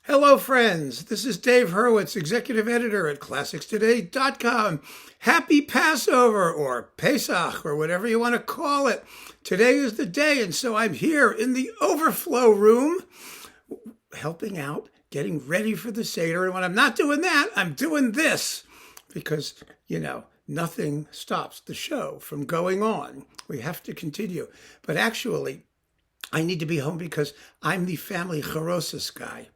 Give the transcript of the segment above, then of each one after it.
Hello, friends. This is Dave Hurwitz, executive editor at ClassicsToday.com. Happy Passover, or Pesach, or whatever you want to call it. Today is the day, and so I'm here in the overflow room, helping out, getting ready for the Seder. And when I'm not doing that, I'm doing this, because, nothing stops the show from going on. We have to continue. But actually, I need to be home because I'm the family chorosis guy.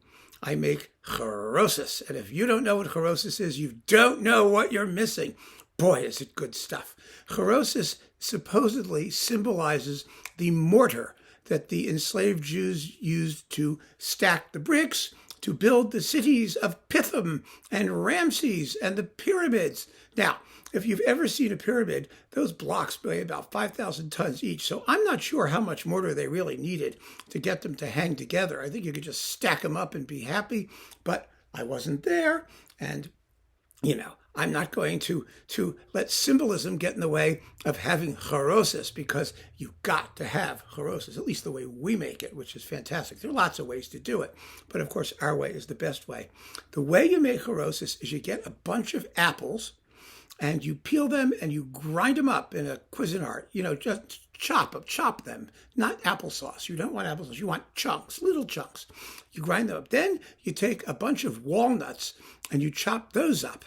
I make chorosis. And if you don't know what chorosis is, you don't know what you're missing. Boy, is it good stuff. Chorosis supposedly symbolizes the mortar that the enslaved Jews used to stack the bricks to build the cities of Pithom and Ramses and the pyramids. Now, if you've ever seen a pyramid, those blocks weigh about 5,000 tons each. So I'm not sure how much mortar they really needed to get them to hang together. I think you could just stack them up and be happy. But I wasn't there. And, I'm not going to let symbolism get in the way of having chorosis, because you've got to have chorosis, at least the way we make it, which is fantastic. There are lots of ways to do it. But of course, our way is the best way. The way you make chorosis is you get a bunch of apples, and you peel them and you grind them up in a Cuisinart. Just chop them, not applesauce. You don't want applesauce. You want chunks, little chunks. You grind them up. Then you take a bunch of walnuts and you chop those up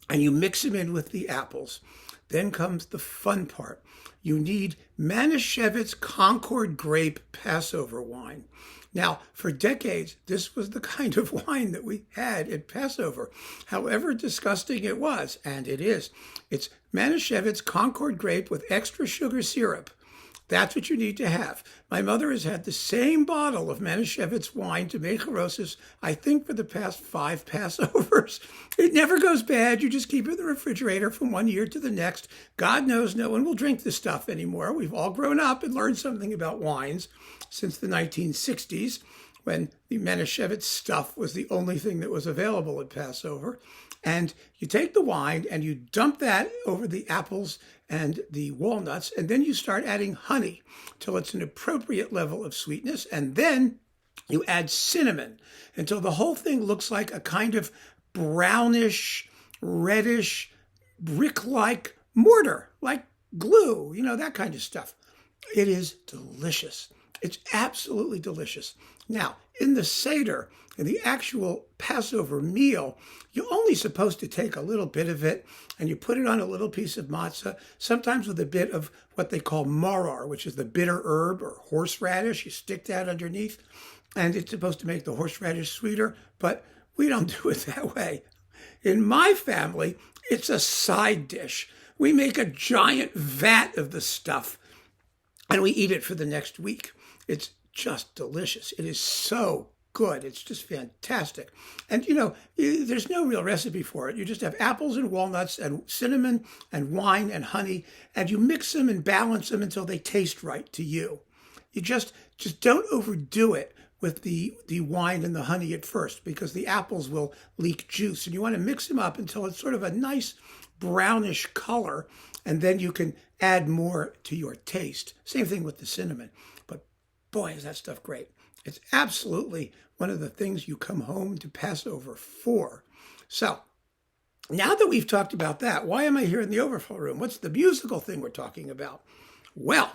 and you mix them in with the apples. Then comes the fun part. You need Manischewitz Concord Grape Passover wine. Now, for decades, this was the kind of wine that we had at Passover, however disgusting it was, and it is. It's Manischewitz Concord Grape with extra sugar syrup. That's what you need to have. My mother has had the same bottle of Manischewitz wine to make chorosis, I think, for the past 5 Passovers. It never goes bad. You just keep it in the refrigerator from one year to the next. God knows no one will drink this stuff anymore. We've all grown up and learned something about wines since the 1960s, when the Manischewitz stuff was the only thing that was available at Passover. And you take the wine and you dump that over the apples and the walnuts, and then you start adding honey till it's an appropriate level of sweetness. And then you add cinnamon until the whole thing looks like a kind of brownish, reddish, brick-like mortar, like glue, that kind of stuff. It is delicious. It's absolutely delicious. Now, in the Seder, in the actual Passover meal, you're only supposed to take a little bit of it and you put it on a little piece of matzah, sometimes with a bit of what they call maror, which is the bitter herb or horseradish. You stick that underneath, and it's supposed to make the horseradish sweeter, but we don't do it that way. In my family, it's a side dish. We make a giant vat of the stuff and we eat it for the next week. It's just delicious. It is so good. It's just fantastic. And, there's no real recipe for it. You just have apples and walnuts and cinnamon and wine and honey, and you mix them and balance them until they taste right to you. You just don't overdo it with the wine and the honey at first, because the apples will leak juice, and you want to mix them up until it's sort of a nice brownish color, and then you can add more to your taste. Same thing with the cinnamon. But boy, is that stuff great. It's absolutely one of the things you come home to Passover for. So, now that we've talked about that, why am I here in the overflow room? What's the musical thing we're talking about? Well,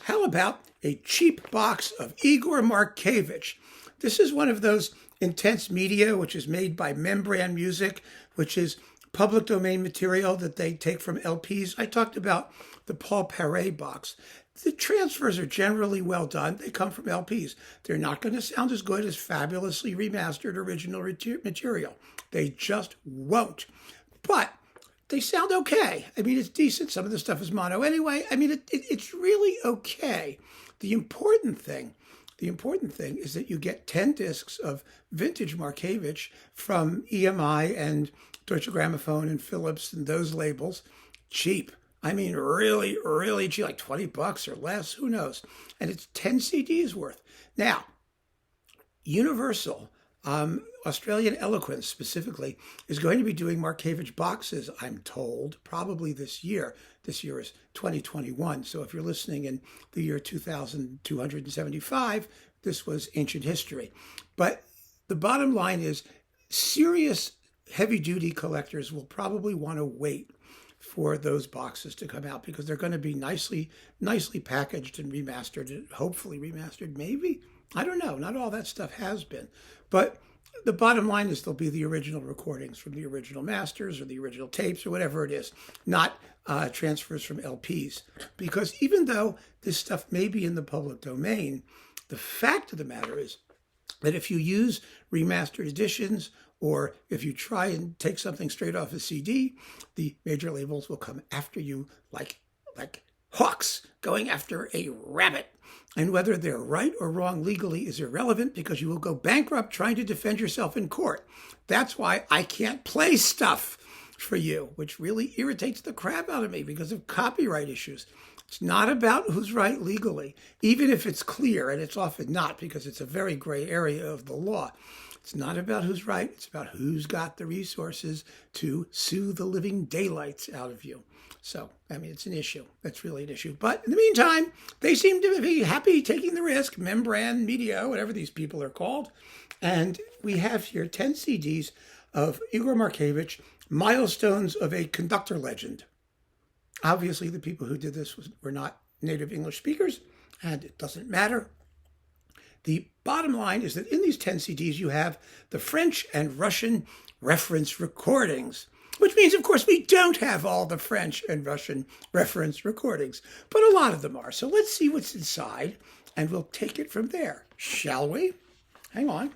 how about a cheap box of Igor Markevitch? This is one of those intense media, which is made by Membrane Music, which is public domain material that they take from LPs. I talked about the Paul Paré box. The transfers are generally well done. They come from LPs. They're not going to sound as good as fabulously remastered original material. They just won't. But they sound okay. I mean, it's decent. Some of the stuff is mono anyway. I mean, it's really okay. The important thing is that you get 10 discs of vintage Markevitch from EMI and Deutsche Grammophon and Philips and those labels, cheap. I mean, really, really cheap, like $20 or less, who knows? And it's 10 CDs worth. Now, Universal, Australian Eloquence specifically, is going to be doing Markevitch boxes, I'm told, probably this year. This year is 2021. So if you're listening in the year 2275, this was ancient history. But the bottom line is serious heavy-duty collectors will probably want to wait for those boxes to come out because they're going to be nicely packaged and remastered, hopefully remastered, maybe. I don't know. Not all that stuff has been. But the bottom line is they'll be the original recordings from the original masters or the original tapes or whatever it is, not transfers from LPs. Because even though this stuff may be in the public domain, the fact of the matter is that if you use remastered editions or if you try and take something straight off a CD, the major labels will come after you like hawks going after a rabbit. And whether they're right or wrong legally is irrelevant because you will go bankrupt trying to defend yourself in court. That's why I can't play stuff for you, which really irritates the crap out of me because of copyright issues. It's not about who's right legally, even if it's clear, and it's often not because it's a very gray area of the law. It's not about who's right. It's about who's got the resources to sue the living daylights out of you. So, I mean, it's an issue. That's really an issue. But in the meantime, they seem to be happy taking the risk, Membran Media, whatever these people are called. And we have here 10 CDs of Igor Markevitch, Milestones of a Conductor Legend. Obviously, the people who did this were not native English speakers, and it doesn't matter. The bottom line is that in these 10 CDs, you have the French and Russian reference recordings, which means, of course, we don't have all the French and Russian reference recordings, but a lot of them are. So let's see what's inside, and we'll take it from there, shall we? Hang on.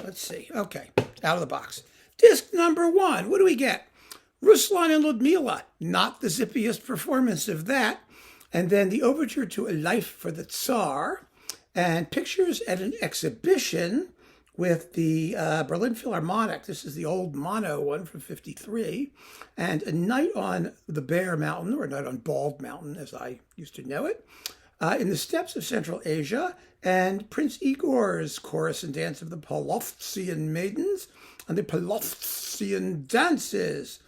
Let's see. Okay, out of the box. Disc number 1, what do we get? Ruslan and Ludmila, not the zippiest performance of that. And then the overture to A Life for the Tsar, and pictures at an exhibition with the Berlin Philharmonic. This is the old mono one from '53, and A Night on the Bear Mountain, or A Night on Bald Mountain, as I used to know it, in the steppes of Central Asia, and Prince Igor's chorus and dance of the Polovtsian maidens and the Polovtsian dances,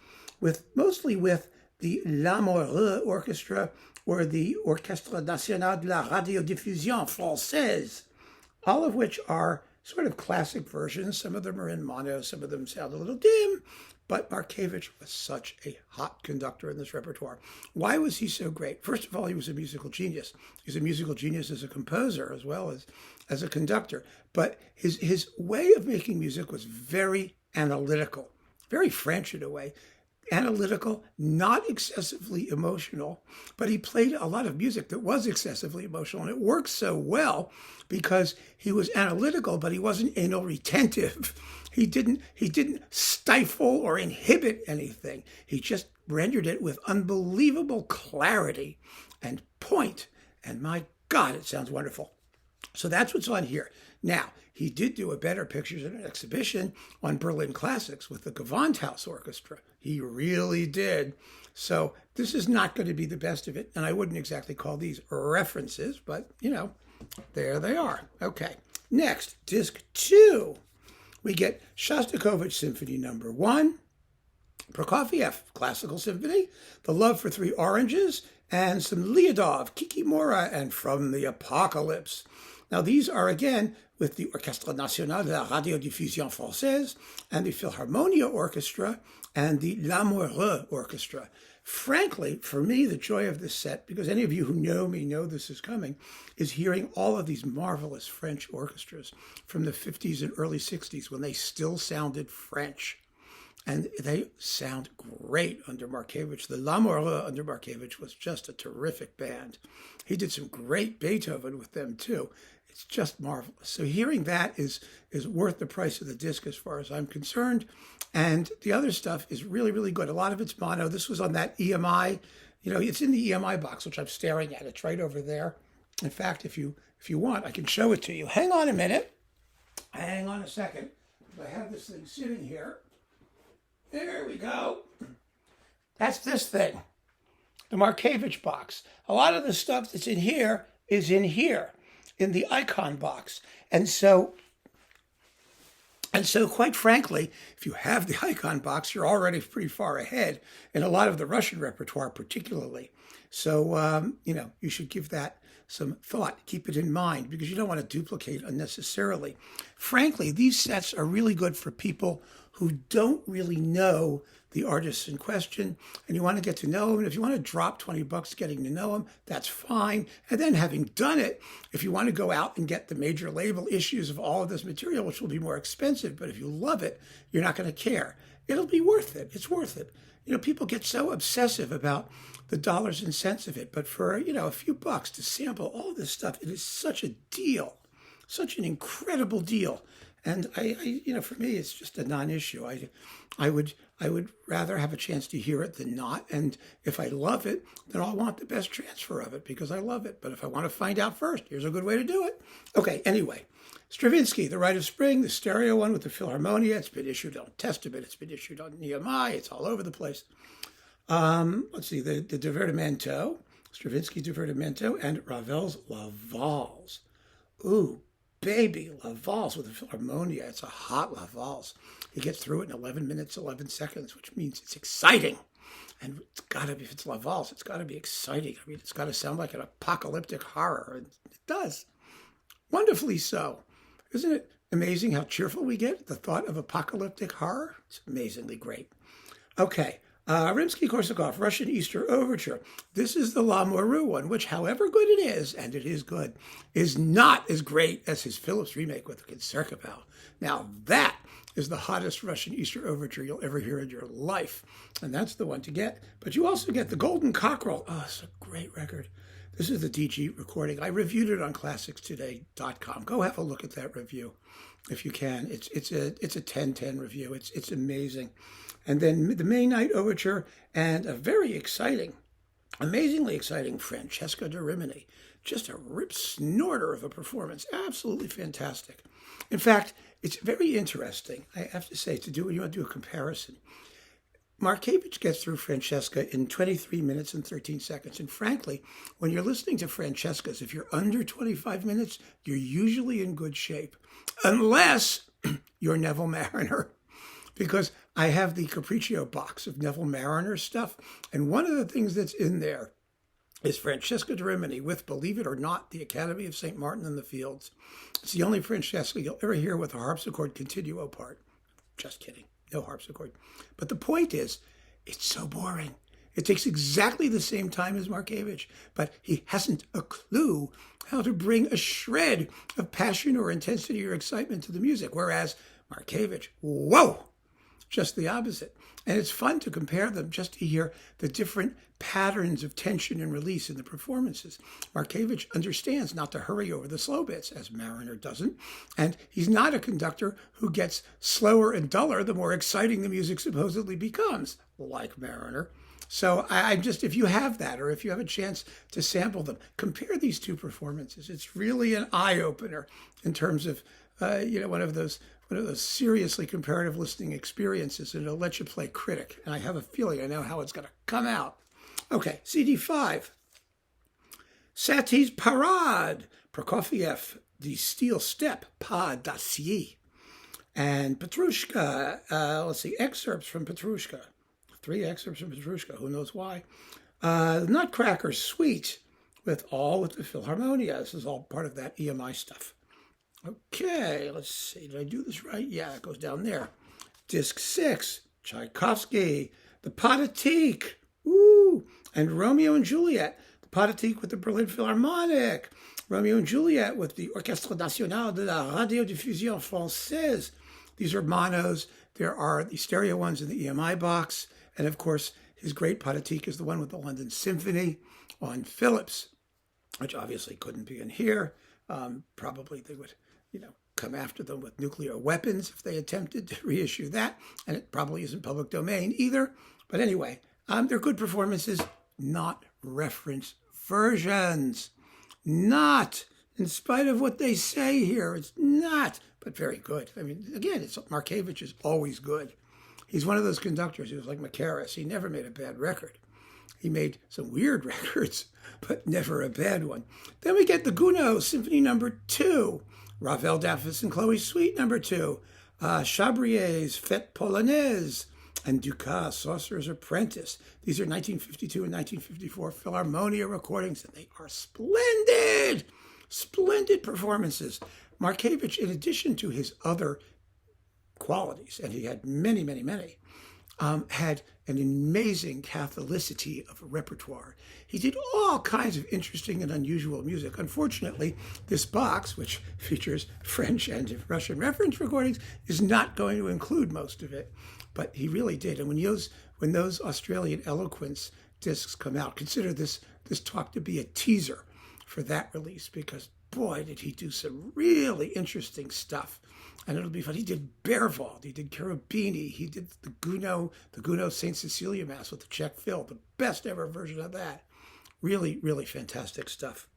mostly with the L'Amoureux Orchestra or the Orchestre National de la Radiodiffusion Française, all of which are sort of classic versions. Some of them are in mono, some of them sound a little dim, but Markevitch was such a hot conductor in this repertoire. Why was he so great? First of all, he was a musical genius. He was a musical genius as a composer as well as a conductor. But his way of making music was very analytical, very French in a way. Analytical, not excessively emotional, but he played a lot of music that was excessively emotional, and it worked so well because he was analytical, but he wasn't anal retentive. He didn't stifle or inhibit anything. He just rendered it with unbelievable clarity and point, and my God, it sounds wonderful. So that's what's on here. Now, he did do a better pictures in an exhibition on Berlin Classics with the Gewandhaus Orchestra. He really did. So this is not going to be the best of it, and I wouldn't exactly call these references, but, you know, there they are. Okay, next, disc 2. We get Shostakovich Symphony number 1, Prokofiev Classical Symphony, The Love for Three Oranges, and some Lyudov, Kikimora, and From the Apocalypse. Now, these are, again, with the Orchestre National de la Radiodiffusion Française and the Philharmonia Orchestra and the L'Amoureux Orchestra. Frankly, for me, the joy of this set, because any of you who know me know this is coming, is hearing all of these marvelous French orchestras from the 50s and early 60s when they still sounded French. And they sound great under Markevitch. The L'Amoureux under Markevitch was just a terrific band. He did some great Beethoven with them, too. It's just marvelous. So hearing that is worth the price of the disc as far as I'm concerned. And the other stuff is really, really good. A lot of it's mono. This was on that EMI. You know, it's in the EMI box, which I'm staring at. It's right over there. In fact, if you want, I can show it to you. Hang on a minute. Hang on a second. I have this thing sitting here. There we go. That's this thing, the Markevitch box. A lot of the stuff that's in here is in here, in the icon box. And so quite frankly, if you have the icon box, you're already pretty far ahead in a lot of the Russian repertoire particularly. So, you know, you should give that some thought. Keep it in mind because you don't want to duplicate unnecessarily. Frankly, these sets are really good for people who don't really know the artists in question, and you want to get to know them. And if you want to drop $20 getting to know them, that's fine. And then having done it, if you want to go out and get the major label issues of all of this material, which will be more expensive, but if you love it, you're not going to care. It'll be worth it. It's worth it. People get so obsessive about the dollars and cents of it, but for, a few bucks to sample all this stuff, it is such a deal, such an incredible deal. And for me, it's just a non-issue. I would rather have a chance to hear it than not. And if I love it, then I'll want the best transfer of it because I love it. But if I want to find out first, here's a good way to do it. Okay, anyway, Stravinsky, The Rite of Spring, the stereo one with the Philharmonia. It's been issued on Testament. It's been issued on EMI. It's all over the place. Let's see, the Divertimento, Stravinsky Divertimento, and Ravel's La Valse. Ooh, baby, La Valse with the Philharmonia. It's a hot La Valse. He gets through it in 11 minutes, 11 seconds, which means it's exciting. And it's got to be, if it's La Valse, it's got to be exciting. I mean, it's got to sound like an apocalyptic horror. And it does. Wonderfully so. Isn't it amazing how cheerful we get at the thought of apocalyptic horror? It's amazingly great. Okay. Rimsky-Korsakov, Russian Easter Overture. This is the La Morue one, which, however good it is, and it is good, is not as great as his Phillips remake with the Concertgebouw. Now, that is the hottest Russian Easter Overture you'll ever hear in your life, and that's the one to get. But you also get the Golden Cockerel. Oh, it's a great record. This is the DG recording. I reviewed it on ClassicsToday.com. Go have a look at that review if you can. It's a 10/10 review. It's amazing. And then the May Night Overture and a very exciting, amazingly exciting Francesca da Rimini. Just a rip snorter of a performance. Absolutely fantastic. In fact, it's very interesting, I have to say, when you want to do a comparison. Markevitch gets through Francesca in 23 minutes and 13 seconds. And frankly, when you're listening to Francescas, if you're under 25 minutes, you're usually in good shape. Unless you're Neville Marriner. Because I have the Capriccio box of Neville Marriner stuff. And one of the things that's in there is Francesca da Rimini with, believe it or not, the Academy of St. Martin in the Fields. It's the only Francesca you'll ever hear with a harpsichord continuo part. Just kidding. No harpsichord. But the point is, it's so boring. It takes exactly the same time as Markevitch, but he hasn't a clue how to bring a shred of passion or intensity or excitement to the music. Whereas Markevitch, whoa, just the opposite. And it's fun to compare them just to hear the different patterns of tension and release in the performances. Markevitch understands not to hurry over the slow bits, as Marriner doesn't. And he's not a conductor who gets slower and duller the more exciting the music supposedly becomes, like Marriner. So if you have that, or if you have a chance to sample them, compare these two performances. It's really an eye-opener in terms of, one of those seriously comparative listening experiences, and it'll let you play critic. And I have a feeling I know how it's going to come out. Okay, CD5. Satie's Parade, Prokofiev, The Steel Step, Pas d'Acier. And Petrushka, excerpts from Petrushka. 3 excerpts from Petrushka, who knows why. Nutcracker Suite, with the Philharmonia. This is all part of that EMI stuff. Okay, let's see. Did I do this right? Yeah, it goes down there. Disc 6, Tchaikovsky, the Pathétique, and Romeo and Juliet. The Pathétique with the Berlin Philharmonic. Romeo and Juliet with the Orchestre National de la Radiodiffusion Française. These are monos. There are the stereo ones in the EMI box. And of course, his great Pathétique is the one with the London Symphony on Philips, which obviously couldn't be in here. Probably they would, come after them with nuclear weapons if they attempted to reissue that. And it probably isn't public domain either. But anyway, they're good performances, not reference versions. Not, in spite of what they say here, it's not, but very good. I mean, again, Markevitch is always good. He's one of those conductors who's like Icarus. He never made a bad record. He made some weird records, but never a bad one. Then we get the Gounod Symphony No. 2, Ravel, Daphnis and Chloe Suite No. 2, Chabrier's Fête Polonaise, and Dukas, Sorcerer's Apprentice. These are 1952 and 1954 Philharmonia recordings, and they are splendid, splendid performances. Markevitch, in addition to his other qualities, and he had many, many, many, had an amazing catholicity of a repertoire. He did all kinds of interesting and unusual music. Unfortunately, this box, which features French and Russian reference recordings, is not going to include most of it. But he really did. And when those Australian Eloquence discs come out, consider this talk to be a teaser for that release, because boy, did he do some really interesting stuff. And it'll be fun. He did Berwald, he did Cherubini, he did the Gounod St. Cecilia Mass with the Czech fill, the best ever version of that. Really, really fantastic stuff.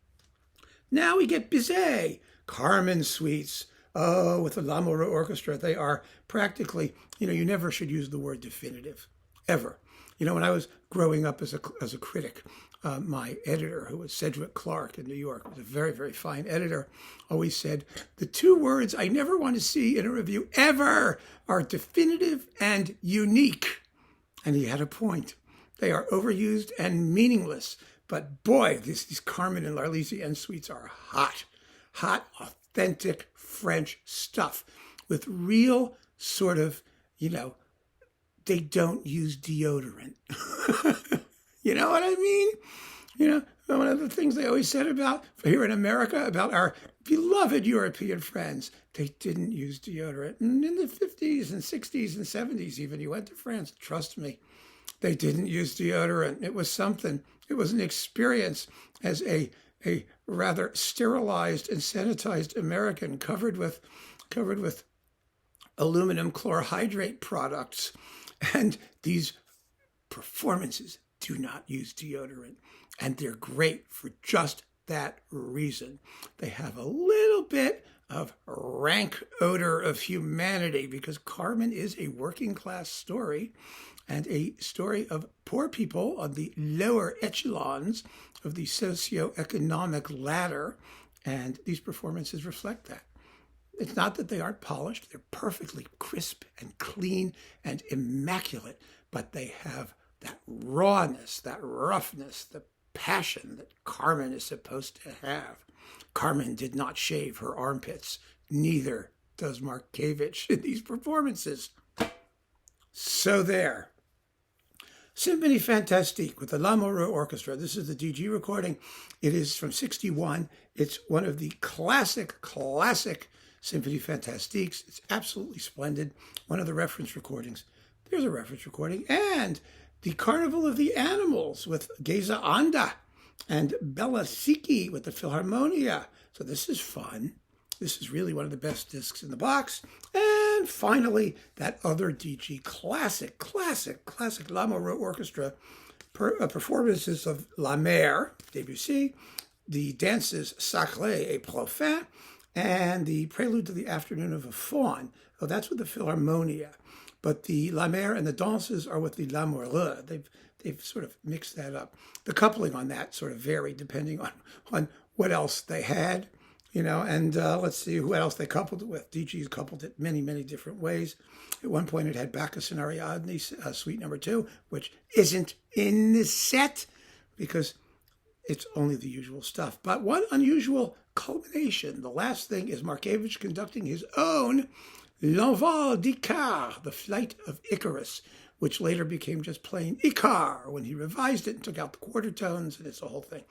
Now we get Bizet, Carmen suites. Oh, with the Lamoureux Orchestra, they are practically, you never should use the word definitive, ever. When I was growing up as a critic, my editor, who was Sedgwick Clark in New York, was a very, very fine editor, always said, the two words I never want to see in a review ever are definitive and unique. And he had a point. They are overused and meaningless. But boy, these Carmen and l'Arlésienne suites are hot, authentic French stuff with real sort of, they don't use deodorant. You know what I mean? One of the things they always said about here in America, about our beloved European friends, they didn't use deodorant. And in the 50s and 60s and 70s even, you went to France, trust me, they didn't use deodorant. It was something. It was an experience as a rather sterilized and sanitized American covered with aluminum chlorohydrate products. And these performances do not use deodorant. And they're great for just that reason. They have a little bit of rank odor of humanity, because Carmen is a working class story and a story of poor people on the lower echelons of the socioeconomic ladder. And these performances reflect that. It's not that they aren't polished. They're perfectly crisp and clean and immaculate, but they have that rawness, that roughness, the passion that Carmen is supposed to have. Carmen did not shave her armpits. Neither does Markevitch in these performances. So there. Symphony Fantastique with the Lamoureux Orchestra. This is the DG recording. It is from 1961. It's one of the classic Symphony Fantastiques. It's absolutely splendid. One of the reference recordings. There's a reference recording. And the Carnival of the Animals with Geza Anda and Bella Siki with the Philharmonia. So this is fun. This is really one of the best discs in the box. And finally, that other DG classic Lamoureux Orchestra performances of La Mer, Debussy, the dances Sacré et Profane, and the Prelude to the Afternoon of a Faun. Oh, that's with the Philharmonia. But the La Mer and the dances are with the Lamoureux. They've sort of mixed that up. The coupling on that sort of varied depending on what else they had, and let's see what else they coupled it with. DG's coupled it many, many different ways. At one point it had Bacchus and Ariadne, suite number 2, which isn't in the set because it's only the usual stuff. But one unusual culmination, the last thing, is Markevitch conducting his own L'Envol d'Icar, the Flight of Icarus, which later became just plain Icar when he revised it and took out the quarter tones, and it's a whole thing.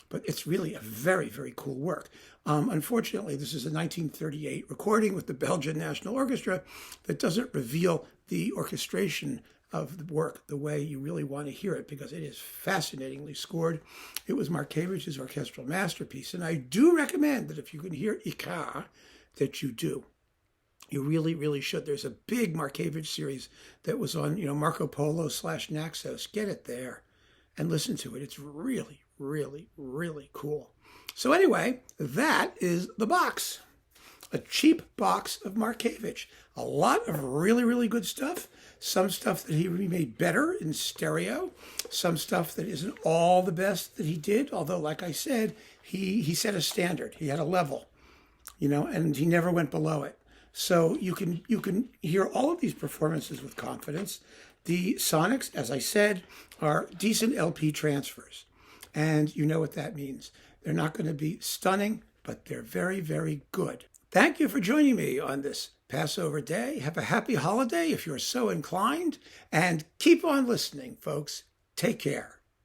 But it's really a very, very cool work. Unfortunately, this is a 1938 recording with the Belgian National Orchestra that doesn't reveal the orchestration of the work the way you really want to hear it, because it is fascinatingly scored. It was Markevitch's orchestral masterpiece, and I do recommend that if you can hear Icar, that you do. You really, really should. There's a big Markevitch series that was on, Marco Polo / Naxos. Get it there and listen to it. It's really, really, really cool. So anyway, that is the box. A cheap box of Markevitch. A lot of really, really good stuff. Some stuff that he remade better in stereo. Some stuff that isn't all the best that he did. Although, like I said, he set a standard. He had a level, and he never went below it. So you can hear all of these performances with confidence. The sonics, as I said, are decent LP transfers. And you know what that means. They're not going to be stunning, but they're very, very good. Thank you for joining me on this Passover day. Have a happy holiday if you're so inclined. And keep on listening, folks. Take care.